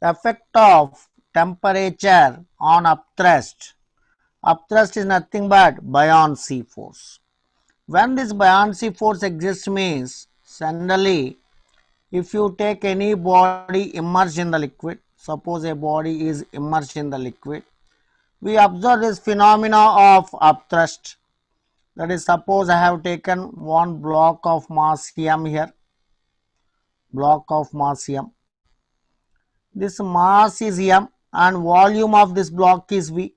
effect of temperature on upthrust. Upthrust is nothing but buoyancy force. When this buoyancy force exists means generally if you take any body immersed in the liquid, suppose a body is immersed in the liquid, we observe this phenomena of upthrust. That is, suppose I have taken one block of mass m here, block of mass m. This mass is m and volume of this block is v,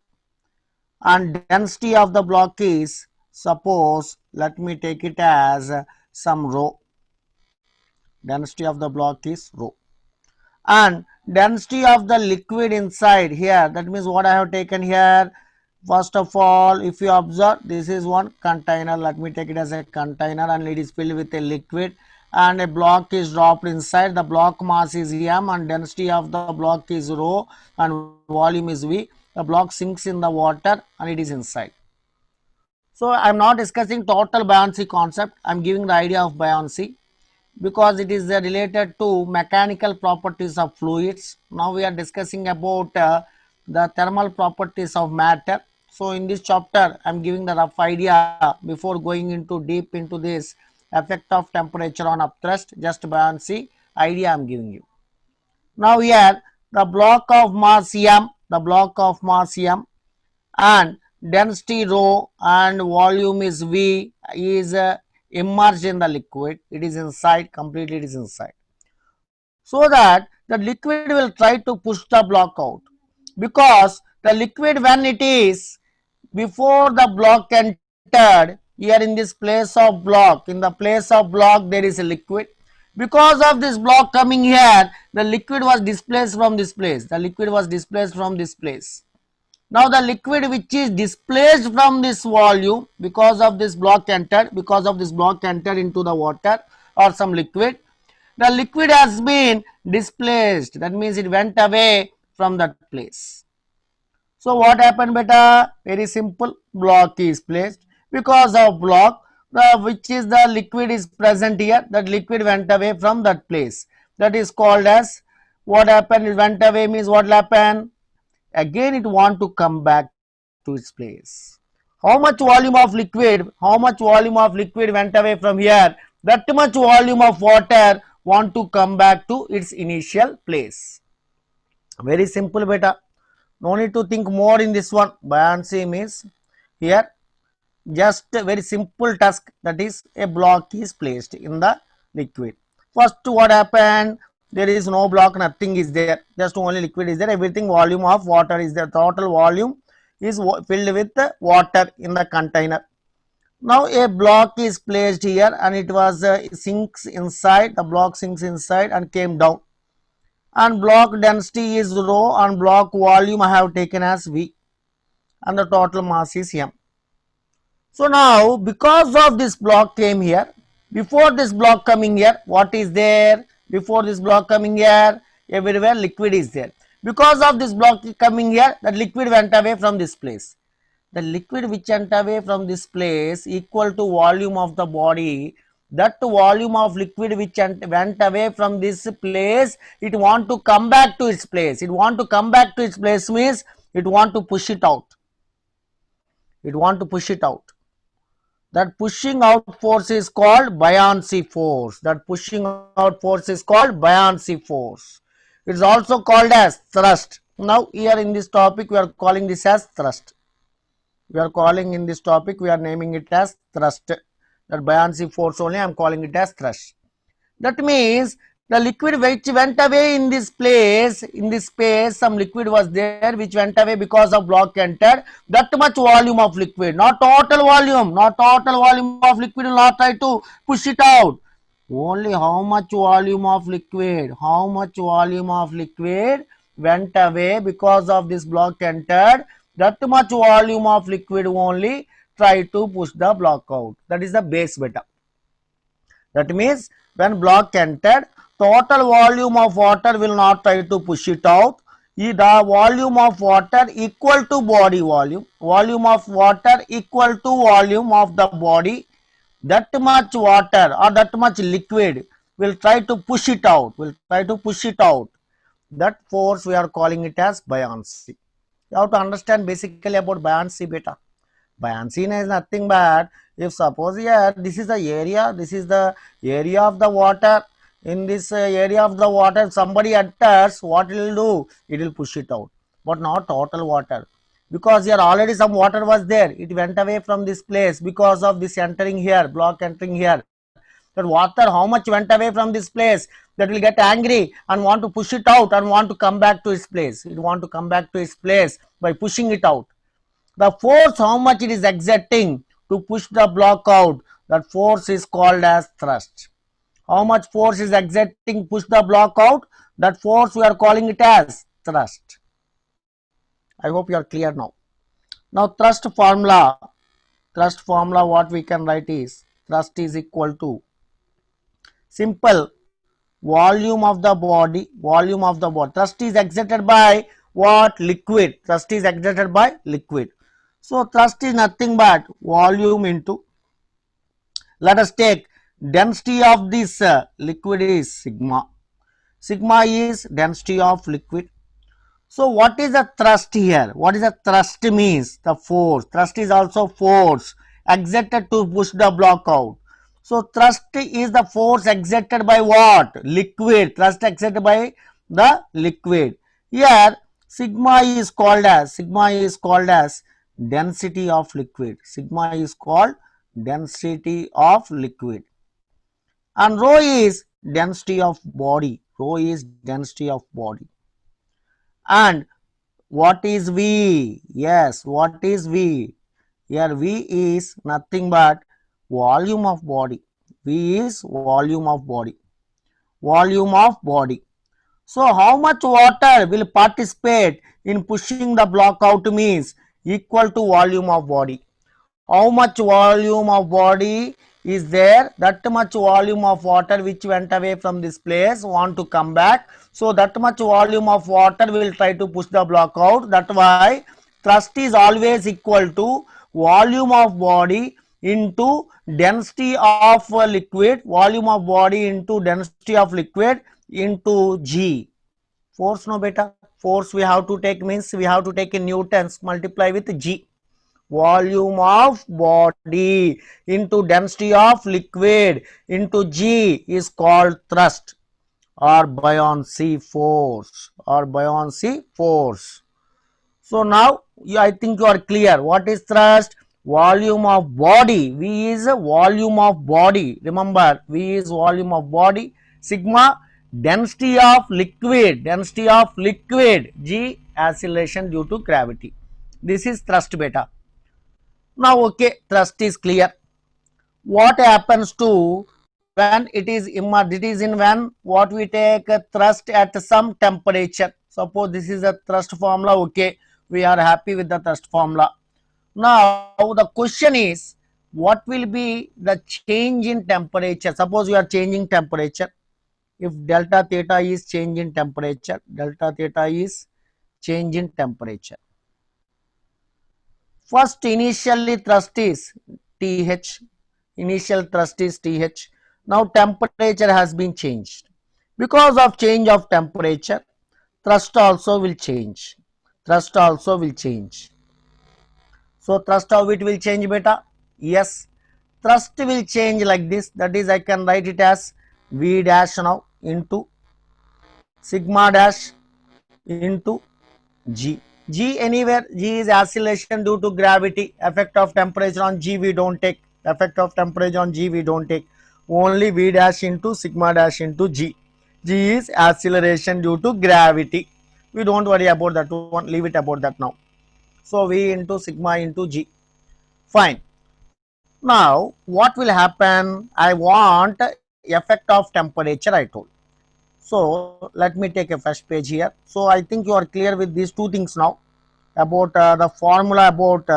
and density of the block is, suppose let me take it as some rho. Density of the block is rho, and density of the liquid inside here, that means what I have taken here, first of all if you observe, this is one container, let me take it as a container, and it is filled with a liquid and a block is dropped inside. The block mass is m and density of the block is rho and volume is v. The block sinks in the water and it is inside. So I am not discussing total buoyancy concept, I am giving the idea of buoyancy because it is related to mechanical properties of fluids. Now we are discussing about the thermal properties of matter. So in this chapter I am giving the rough idea before going into deep into this effect of temperature on upthrust, just buoyancy idea I am giving you. Now here the block of mass m, the block of mass m and density rho and volume is v is immersed in the liquid, it is inside, completely it is inside, so that the liquid will try to push the block out, because the liquid when it is before the block entered here in this place of block, in the place of block there is a liquid, because of this block coming here the liquid was displaced from this place, the liquid was displaced from this place. Now the liquid which is displaced from this volume because of this block entered, because of this block entered into the water or some liquid, the liquid has been displaced, that means it went away from that place. So what happened beta? Very simple, block is placed, because of block which is the liquid is present here, that liquid went away from that place, that is called as, what happened, it went away means what will happen, again it want to come back to its place. How much volume of liquid, how much volume of liquid went away from here, that much volume of water want to come back to its initial place. Very simple beta, no need to think more in this one. Buoyancy means here just a very simple task, that is a block is placed in the liquid. First what happened, there is no block, nothing is there, just only liquid is there, everything volume of water is there, total volume is filled with water in the container. Now a block is placed here and it was sinks inside, the block sinks inside and came down, and block density is rho and block volume I have taken as v and the total mass is m. So now because of this block came here, before this block coming here, what is there? Before this block coming here, everywhere liquid is there. Because of this block coming here, the liquid went away from this place. The liquid which went away from this place equal to volume of the body. That volume of liquid which went away from this place, it want to come back to its place. It want to come back to its place means it want to push it out. It want to push it out. That pushing out force is called buoyancy force. That pushing out force is called buoyancy force. It is also called as thrust. Now here in this topic we are calling this as thrust. We are calling in this topic, we are naming it as thrust. That buoyancy force only I am calling it as thrust. That means the liquid which went away in this place, in this space, some liquid was there which went away because of block entered. That much volume of liquid, not total volume, not total volume of liquid will not try to push it out. Only how much volume of liquid, how much volume of liquid went away because of this block entered, that much volume of liquid only try to push the block out. That is the base beta. That means when block entered, total volume of water will not try to push it out. The volume of water equal to body volume, volume of water equal to volume of the body, that much water or that much liquid will try to push it out, will try to push it out. that force we are calling it as buoyancy. You have to understand basically about buoyancy beta. Buoyancy is nothing but, if suppose here this is the area, this is the area of the water. In this area of the water, somebody enters, what it will do? It will push it out, but not total water, because here already some water was there. It went away from this place because of this entering here, block entering here. That water, how much went away from this place, that will get angry and want to push it out and want to come back to its place. It want to come back to its place by pushing it out. The force, how much it is exerting to push the block out, that force is called as thrust. How much force is exerting push the block out, that force we are calling it as thrust. I hope you are clear now. Now thrust formula what we can write is, thrust is equal to simple volume of the body, thrust is exerted by what? Liquid. Thrust is exerted by liquid. So thrust is nothing but volume into, let us take density of this liquid is sigma. Sigma is density of liquid. So what is the thrust here? What is the thrust means? The force. Thrust is also force exerted to push the block out. So thrust is the force exerted by what? Liquid. Thrust exerted by the liquid. Here sigma is called as density of liquid. Sigma is called density of liquid. And rho is density of body. Rho is density of body. And what is V? Yes, what is V? Here V is nothing but volume of body. V is volume of body. Volume of body. So how much water will participate in pushing the block out means equal to volume of body. How much volume of body is there, that much volume of water which went away from this place want to come back. So that much volume of water will try to push the block out. That's why thrust is always equal to volume of body into density of liquid, volume of body into density of liquid into G. Force, no beta, force we have to take means we have to take in newtons, multiply with G. Volume of body into density of liquid into G is called thrust or buoyancy force, So now I think you are clear. What is thrust? Volume of body. V is volume of body. Remember, V is volume of body. Sigma density of liquid. G acceleration due to gravity. This is thrust beta. Now okay, thrust is clear. What happens to when it is immersed? It is in when what we take a thrust at some temperature. Suppose this is a thrust formula. Okay, we are happy with the thrust formula. Now the question is, what will be the change in temperature? Suppose we are changing temperature. If delta theta is change in temperature, First initially thrust is Th, initial thrust is Th. Now temperature has been changed. Because of change of temperature, thrust also will change. So thrust how it will change beta? Yes, thrust will change like this. That is, I can write it as V dash now into sigma dash into G. G anywhere, G is acceleration due to gravity. Effect of temperature on G we don't take. Only V dash into sigma dash into G. G is acceleration due to gravity. We don't worry about that one. Leave it about that now. So V into sigma into G. Fine. Now what will happen? I want effect of temperature, I told. So let me take a first page here. So I think you are clear with these two things now about the formula about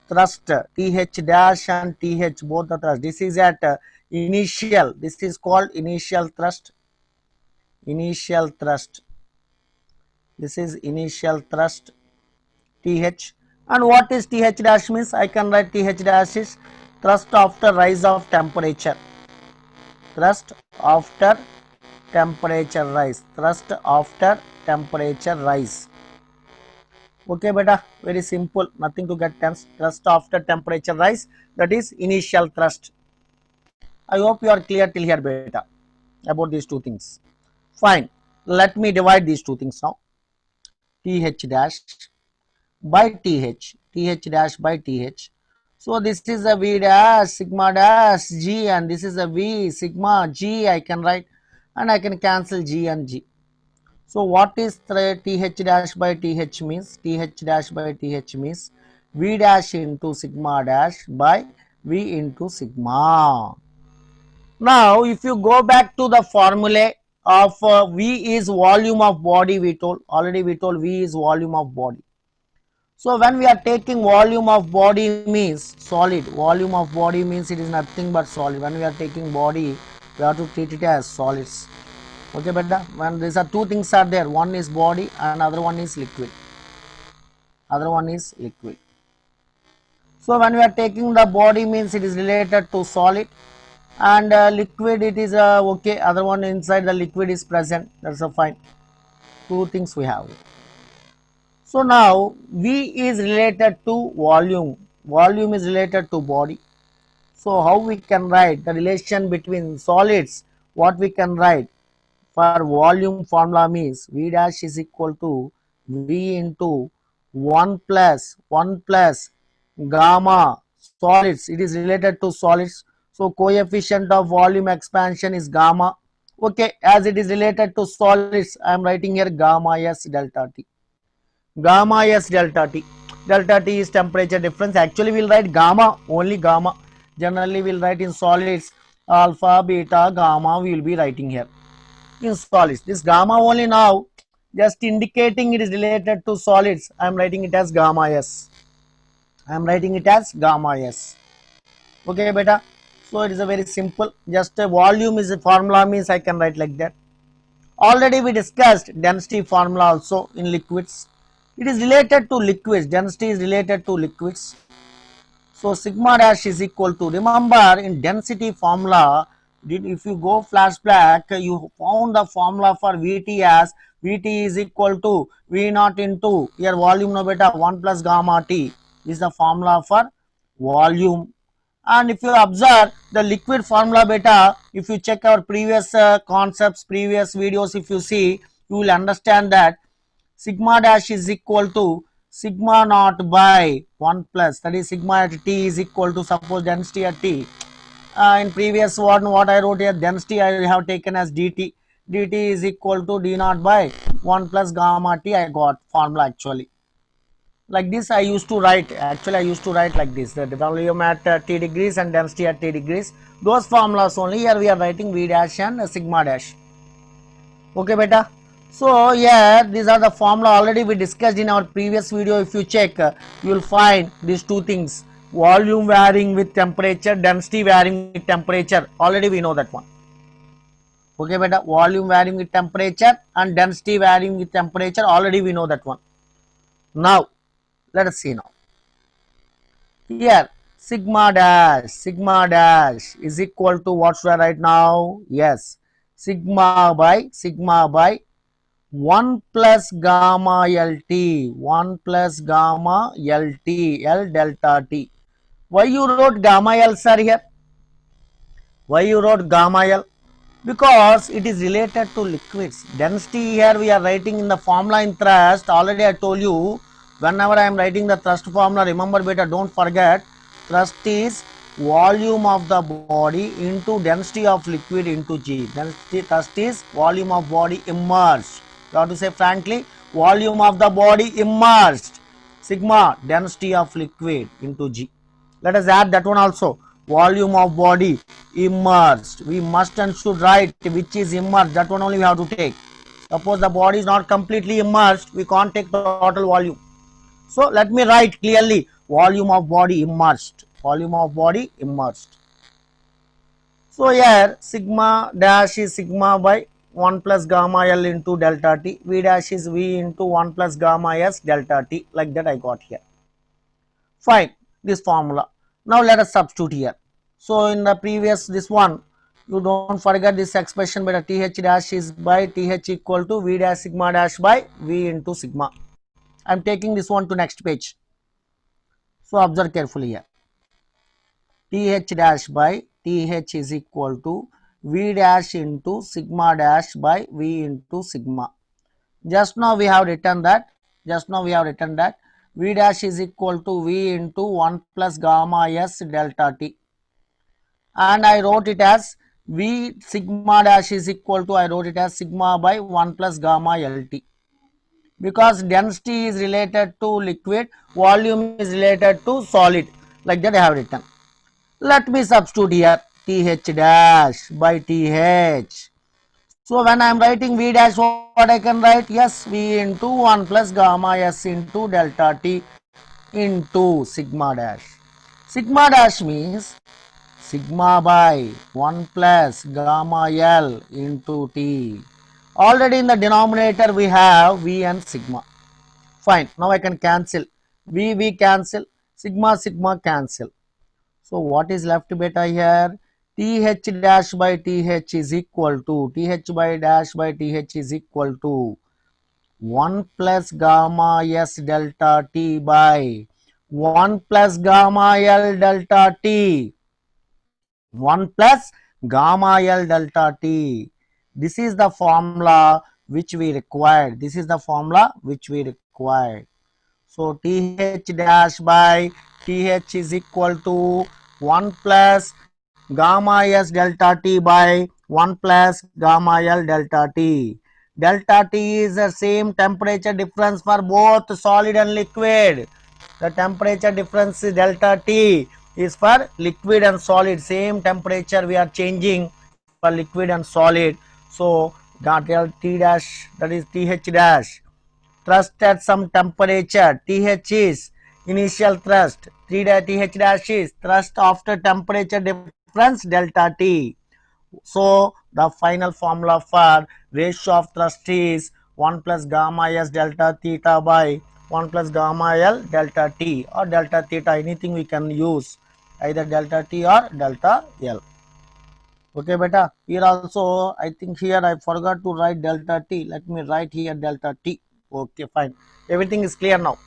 thrust, Th dash and Th, both the thrust. This is at initial, this is called initial thrust. This is initial thrust Th. And what is Th dash means? I can write Th dash is thrust after rise of temperature. Thrust after temperature rise. temperature rise. Okay, beta, very simple, nothing to get tense. Thrust after temperature rise, that is initial thrust. I hope you are clear till here, beta, about these two things. Fine, let me divide these two things now. Th dash by Th, Th dash by Th. So this is a V dash sigma dash G, and this is a V sigma G I can write, and I can cancel G and G. So what is Th dash by Th means? Th dash by Th means V dash into sigma dash by V into sigma. Now if you go back to the formula of V is volume of body, we told already, we told V is volume of body. So when we are taking volume of body means solid, volume of body means it is nothing but solid. When we are taking body, we have to treat it as solids. Okay, beta, when these are two things are there, one is body and other one is liquid. Other one is liquid. So when we are taking the body means it is related to solid, and liquid it is okay, other one inside the liquid is present, that's a fine. Two things we have. So now V is related to volume, volume is related to body. So how we can write the relation between solids? What we can write for volume formula means V dash is equal to V into 1 plus gamma solids. It is related to solids. So coefficient of volume expansion is gamma. Okay, as it is related to solids, I am writing here gamma S delta T. Gamma S delta T. Delta T is temperature difference. Actually, we'll write gamma, only gamma. Generally, we'll write in solids alpha, beta, gamma. We will be writing here in solids. This gamma only now, just indicating it is related to solids. I am writing it as gamma S. I am writing it as gamma S. Okay, beta. So it is a very simple. Just a volume is a formula means I can write like that. Already we discussed density formula also in liquids. It is related to liquids. Density is related to liquids. So sigma dash is equal to, remember in density formula, if you go flashback, you found the formula for Vt as Vt is equal to V naught into your volume, no beta, 1 plus gamma T is the formula for volume. And if you observe the liquid formula, beta, if you check our previous concepts, previous videos, if you see, you will understand that sigma dash is equal to sigma naught by 1 plus, that is sigma at T is equal to, suppose density at T. In previous one, what I wrote here, density I have taken as dt. dt is equal to d naught by 1 plus gamma T. I got formula actually. Like this I used to write, actually I used to write like this, the volume at T degrees and density at T degrees. Those formulas only, here we are writing V dash and sigma dash. Okay, beta. So here these are the formula already we discussed in our previous video. If you check, you will find these two things, volume varying with temperature, density varying with temperature. Already we know that one. Okay, beta, volume varying with temperature and density varying with temperature. Already we know that one. Now let us see now. Here sigma dash is equal to what should I write now? Yes, sigma by 1 plus gamma LT, 1 plus gamma LT, L delta T. Why you wrote gamma L, sir, here? Why you wrote gamma L? Because it is related to liquids. Density here we are writing in the formula in thrust. Already I told you, whenever I am writing the thrust formula, remember beta, don't forget, thrust is volume of the body into density of liquid into G. Density, thrust is volume of body immersed. You have to say frankly, volume of the body immersed. Sigma, density of liquid into G. Let us add that one also. Volume of body immersed. We must and should write which is immersed. That one only we have to take. Suppose the body is not completely immersed, we can't take total volume. So let me write clearly, volume of body immersed. Volume of body immersed. So here sigma dash is sigma by 1 plus gamma L into delta T. V dash is V into 1 plus gamma S delta T. Like that I got here. Fine, this formula. Now let us substitute here. So in the previous this one, You don't forget this expression, but Th dash is by Th equal to V dash sigma dash by V into sigma. I am taking this one to next page. So observe carefully here. Th dash by Th is equal to V dash into sigma dash by V into sigma. Just now we have written that. V dash is equal to V into 1 plus gamma S delta T. And I wrote it as V sigma dash is equal to, I wrote it as sigma by 1 plus gamma LT. Because density is related to liquid, volume is related to solid. Like that I have written. Let me substitute here Th dash by Th. So when I am writing V dash, what I can write? Yes, V into 1 plus gamma S into delta T into sigma dash. Sigma dash means sigma by 1 plus gamma L into T. Already in the denominator we have V and sigma. Fine. Now I can cancel. V cancel. Sigma cancel. So what is left beta here? Th dash by Th is equal to Th by dash by Th is equal to 1 plus gamma S delta T by 1 plus gamma L delta T. 1 plus gamma L delta T. This is the formula which we required. So Th dash by Th is equal to 1 plus gamma S delta T by 1 plus gamma L delta T. Delta T is the same temperature difference for both solid and liquid. The temperature difference is delta T is for liquid and solid. Same temperature we are changing for liquid and solid. So delta T dash, that is Th dash, thrust at some temperature. Th is initial thrust. Th dash is thrust after temperature difference delta T. So the final formula for ratio of thrust is 1 plus gamma S delta theta by 1 plus gamma L delta T or delta theta. Anything we can use, either delta T or delta L. Okay, beta. Here also, I think here I forgot to write delta T. Let me write here delta T. Okay, fine. Everything is clear now.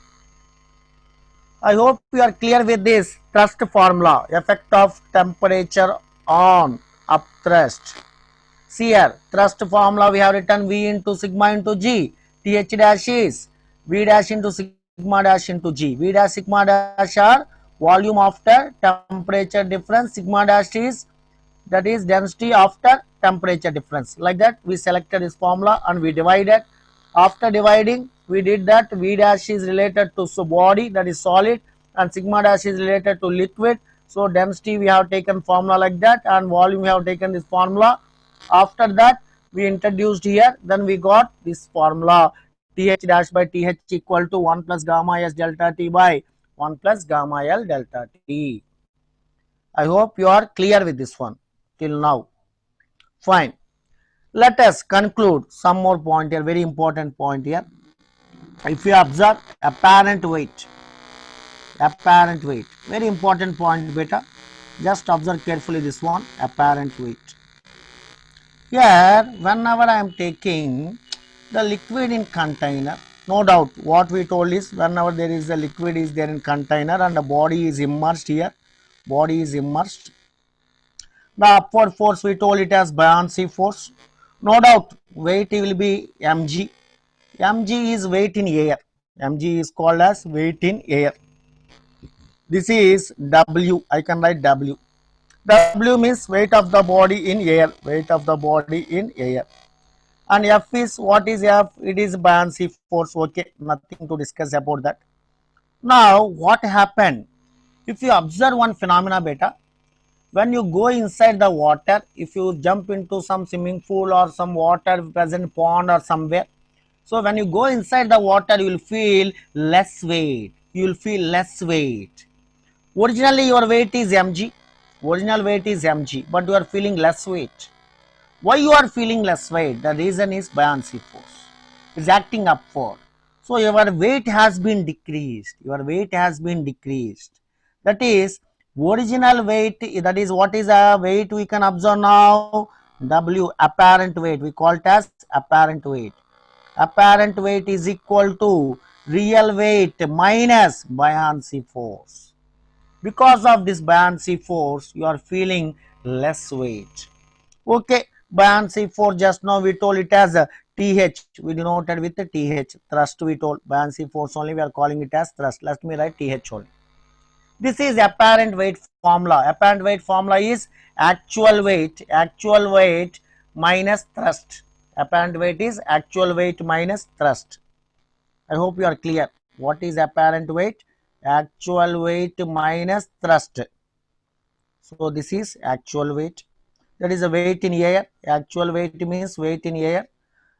I hope you are clear with this thrust formula, effect of temperature on upthrust. See here, thrust formula we have written V into sigma into G. Th dash is V dash into sigma dash into G. V dash sigma dash are volume after temperature difference. Sigma dash is, that is, density after temperature difference. Like that we selected this formula and we divided. After dividing, we did that V dash is related to body, that is solid, and sigma dash is related to liquid. So density we have taken formula like that, and volume we have taken this formula. After that we introduced here, then we got this formula Th dash by Th equal to 1 plus gamma S delta T by 1 plus gamma L delta T. I hope you are clear with this one till now. Fine. Let us conclude some more point here, very important point here. If you observe apparent weight, very important point beta. Just observe carefully this one, apparent weight. Here, whenever I am taking the liquid in container, no doubt what we told is whenever there is a liquid is there in container and the body is immersed here, the upward force we told it as buoyancy force. No doubt weight will be mg. Mg is weight in air. Mg is called as weight in air. This is W. I can write W. W means weight of the body in air. And F is, what is F? It is buoyancy force. Okay, nothing to discuss about that. Now, what happened? If you observe one phenomena beta, when you go inside the water, if you jump into some swimming pool or some water present pond or somewhere, so when you go inside the water, you will feel less weight. Originally your weight is mg. But you are feeling less weight. Why you are feeling less weight? The reason is buoyancy force. It's acting upward. So your weight has been decreased. That is, Original weight, that is what is a weight we can observe now? W, apparent weight, we call it as apparent weight. Apparent weight is equal to real weight minus buoyancy force. Because of this buoyancy force, you are feeling less weight. Okay, buoyancy force, just now we told it as a TH, we denoted with the TH. Thrust we told, buoyancy force only we are calling it as thrust. Let me write TH only. This is apparent weight formula. Apparent weight formula is actual weight minus thrust. Apparent weight is actual weight minus thrust. I hope you are clear. What is apparent weight? Actual weight minus thrust. So this is actual weight. That is a weight in air. Actual weight means weight in air.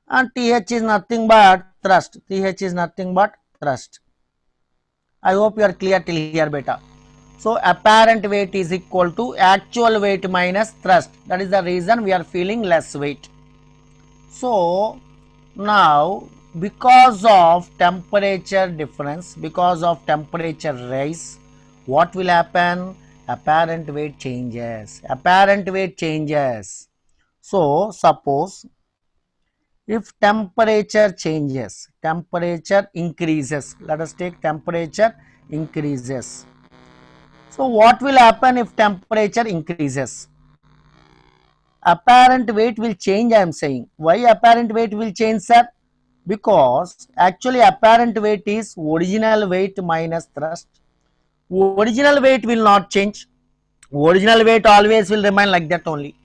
And TH is nothing but thrust. TH is nothing but thrust. I hope you are clear till here, beta. So apparent weight is equal to actual weight minus thrust. That is the reason we are feeling less weight. So now because of temperature difference, because of temperature rise, what will happen? Apparent weight changes. Apparent weight changes. So suppose if temperature changes, temperature increases. Let us take temperature increases. So what will happen if temperature increases? Apparent weight will change, I am saying. Why apparent weight will change, sir? Because actually apparent weight is original weight minus thrust. Original weight will not change. Original weight always will remain like that only.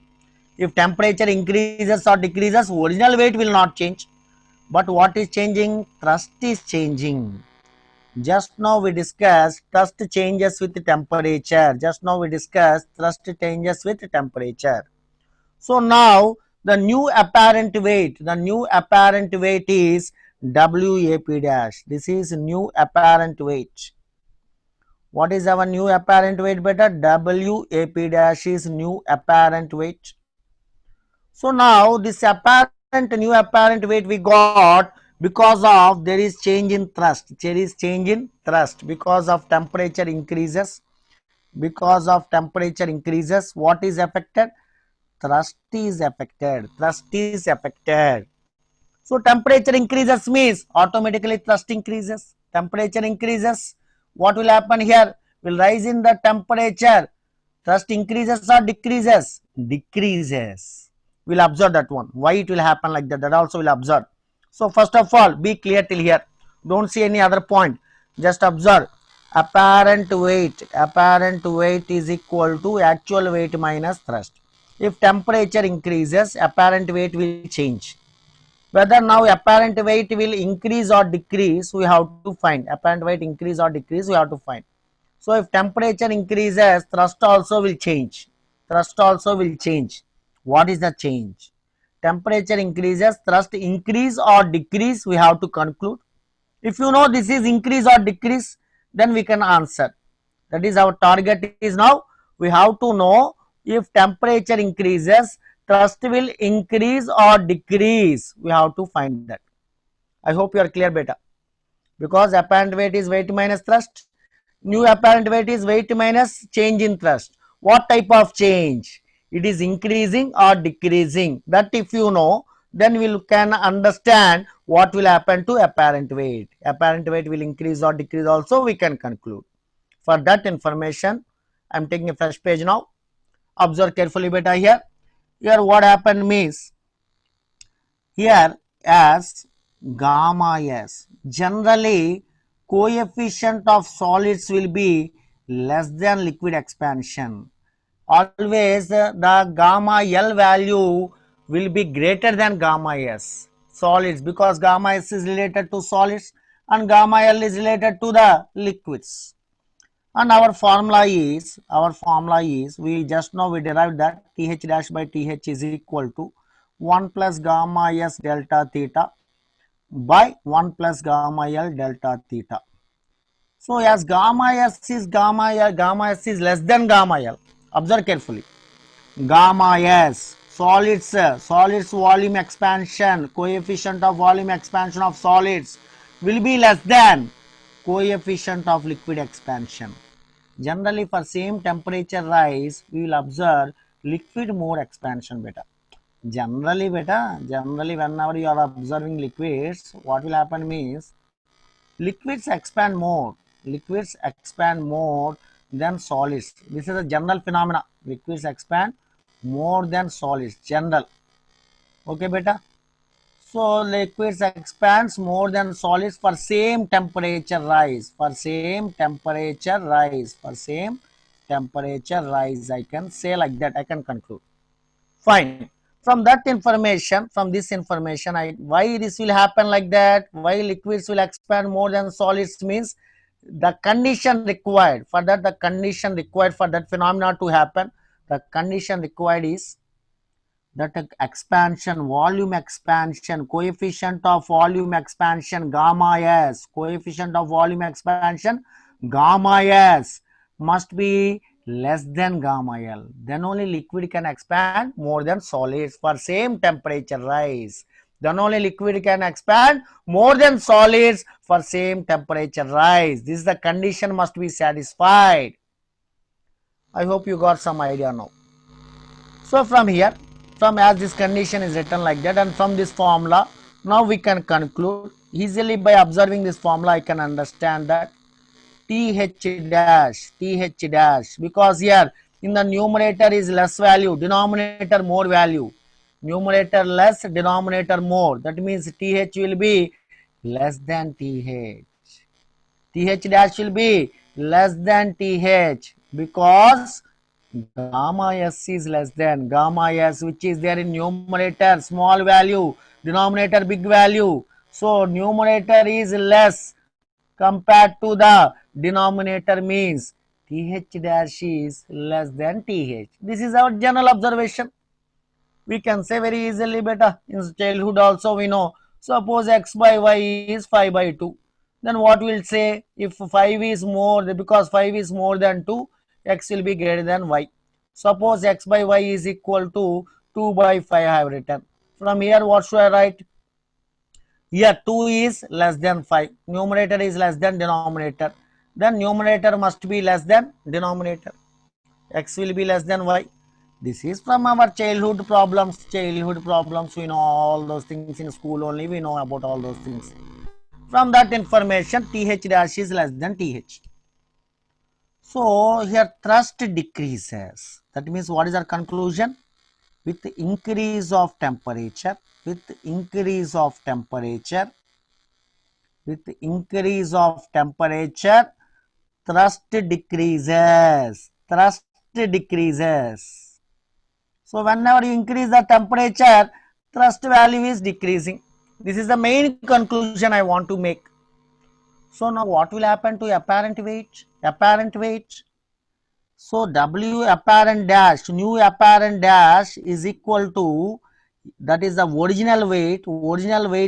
If temperature increases or decreases, original weight will not change. But what is changing? Thrust is changing. Just now we discussed thrust changes with temperature. Just now we discussed thrust changes with temperature. So now the new apparent weight is WAP dash. This is new apparent weight. What is our new apparent weight, beta? WAP dash is new apparent weight. So now this new apparent weight we got because of there is change in thrust. There is change in thrust because of temperature increases. Because of temperature increases, what is affected? Thrust is affected. Thrust is affected. So temperature increases means automatically thrust increases. Temperature increases. What will happen here? Will rise in the temperature. Thrust increases or decreases? Decreases. We'll observe that one. Why it will happen like that? That also will observe. So first of all, be clear till here. Don't see any other point. Just observe. Apparent weight is equal to actual weight minus thrust. If temperature increases, apparent weight will change. Whether now apparent weight will increase or decrease, we have to find. Apparent weight increase or decrease, we have to find. So if temperature increases, thrust also will change. Thrust also will change. What is the change? Temperature increases, thrust increase or decrease, we have to conclude. If you know this is increase or decrease, then we can answer. That is our target is now. We have to know if temperature increases, thrust will increase or decrease. We have to find that. I hope you are clear, beta. Because apparent weight is weight minus thrust. New apparent weight is weight minus change in thrust. What type of change? It is increasing or decreasing. That if you know, then we can understand what will happen to apparent weight. Apparent weight will increase or decrease also, we can conclude. For that information, I am taking a fresh page now. Observe carefully, beta. Here what happened means, here as gamma s, generally coefficient of solids will be less than liquid expansion. Always the gamma L value will be greater than gamma S solids, because gamma S is related to solids and gamma L is related to the liquids. And our formula is we just now we derived that TH dash by TH is equal to 1 plus gamma S delta theta by 1 plus gamma L delta theta. So as gamma S is less than gamma L. Observe carefully. Gamma S, solids volume expansion, coefficient of volume expansion of solids will be less than coefficient of liquid expansion. Generally for same temperature rise, we will observe liquid more expansion beta. Generally whenever you are observing liquids, what will happen means liquids expand more. Liquids expand more than solids. This is a general phenomena. Liquids expand more than solids. General. Okay, beta. So liquids expands more than solids for same temperature rise. For same temperature rise. For same temperature rise. I can say like that. I can conclude. Fine. From that information, from this information, why this will happen like that? Why liquids will expand more than solids means the condition required for that. The condition required for that phenomena to happen. The condition required is that expansion, volume expansion, coefficient of volume expansion gamma s, coefficient of volume expansion gamma s must be less than gamma L. Then only liquid can expand more than solids for same temperature rise. Then only liquid can expand more than solids for same temperature rise. This is the condition must be satisfied. I hope you got some idea now. So from here, from as this condition is written like that, and from this formula, now we can conclude easily by observing this formula. I can understand that th dash, because here in the numerator is less value, denominator more value. Numerator less, denominator more. That means th will be less than th. Th dash will be less than th because gamma s is less than gamma s, which is there in numerator small value, denominator big value. So numerator is less compared to the denominator means th dash is less than th. This is our general observation. We can say very easily beta. In childhood also we know. Suppose x by y is 5 by 2. Then what we'll say if 5 is more, because 5 is more than 2, x will be greater than y. Suppose x by y is equal to 2 by 5 I have written. From here what should I write? Here 2 is less than 5. Numerator is less than denominator. Then numerator must be less than denominator. X will be less than y. This is from our childhood problems. Childhood problems, we know all those things in school only. We know about all those things. From that information, th dash is less than th. So here thrust decreases. That means what is our conclusion? With increase of temperature, with increase of temperature, with increase of temperature, thrust decreases. Thrust decreases. So whenever you increase the temperature, thrust value is decreasing. This is the main conclusion I want to make. So now what will happen to apparent weight? Apparent weight. So W apparent dash, new apparent dash is equal to, that is the original weight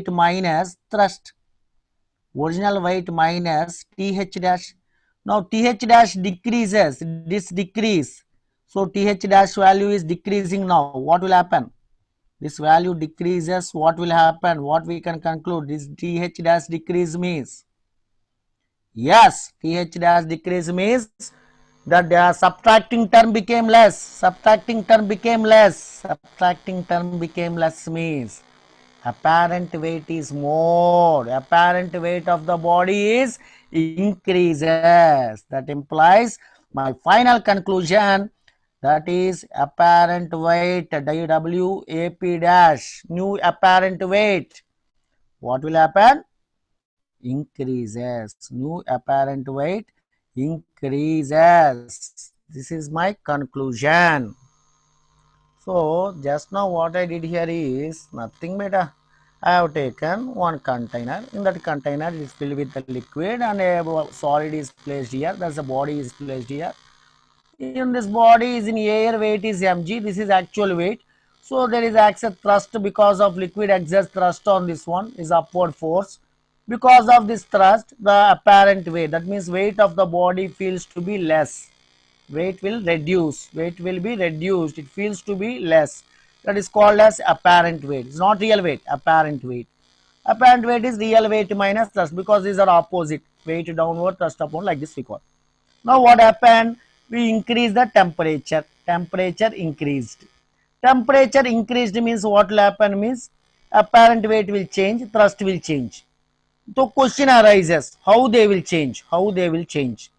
minus thrust. Original weight minus th dash. Now th dash decreases, this decrease. So th dash value is decreasing now. What will happen? This value decreases. What will happen? What we can conclude? This th dash decrease means, yes, th dash decrease means that the subtracting term became less. Subtracting term became less. Subtracting term became less means apparent weight is more. Apparent weight of the body is increases. That implies my final conclusion, that is apparent weight WAP dash, new apparent weight. What will happen? Increases. New apparent weight increases. This is my conclusion. So just now what I did here is nothing but I have taken one container. In that container it is filled with the liquid and a solid is placed here. That's the body is placed here. In this body is in air, weight is mg. This is actual weight. So there is excess thrust because of liquid exerts thrust on this one is upward force. Because of this thrust, the apparent weight, that means weight of the body feels to be less. Weight will reduce. Weight will be reduced. It feels to be less. That is called as apparent weight. It's not real weight. Apparent weight. Apparent weight is real weight minus thrust because these are opposite. Weight downward, thrust upward, like this we call. Now what happened? We increase the temperature. Temperature increased. Temperature increased means what will happen means apparent weight will change, thrust will change. So question arises, how they will change? How they will change?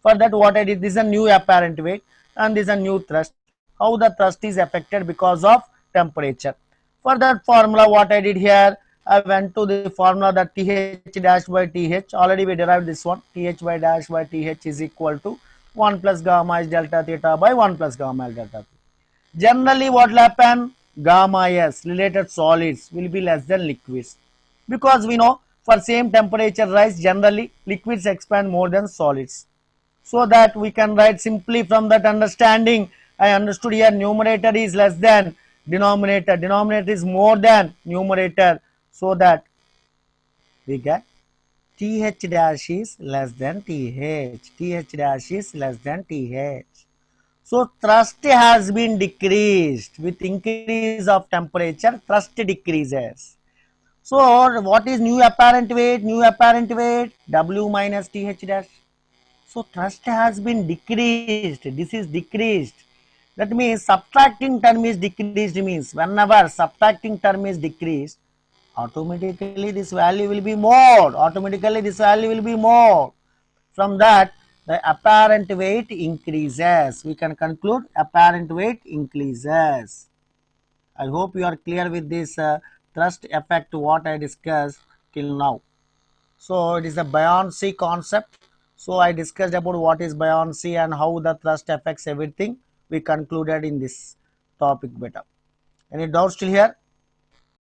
For that what I did, this is a new apparent weight and this is a new thrust. How the thrust is affected because of temperature. For that formula what I did here, I went to the formula that Th dash by Th, already we derived this one, Th by dash by Th is equal to 1 plus gamma is delta theta by 1 plus gamma is delta theta. Generally what will happen? Gamma S related solids will be less than liquids, because we know for same temperature rise generally liquids expand more than solids. So that we can write simply from that understanding, I understood here numerator is less than denominator, denominator is more than numerator, so that we get Th dash is less than Th, Th dash is less than Th. So thrust has been decreased with increase of temperature, thrust decreases. So what is new apparent weight? New apparent weight W minus Th dash. So thrust has been decreased. This is decreased. That means subtracting term is decreased means whenever subtracting term is decreased, automatically this value will be more. Automatically this value will be more. From that, the apparent weight increases. We can conclude apparent weight increases. I hope you are clear with this thrust effect what I discussed till now. So it is a buoyancy concept. So I discussed about what is buoyancy and how the thrust affects everything. We concluded in this topic better. Any doubts still here?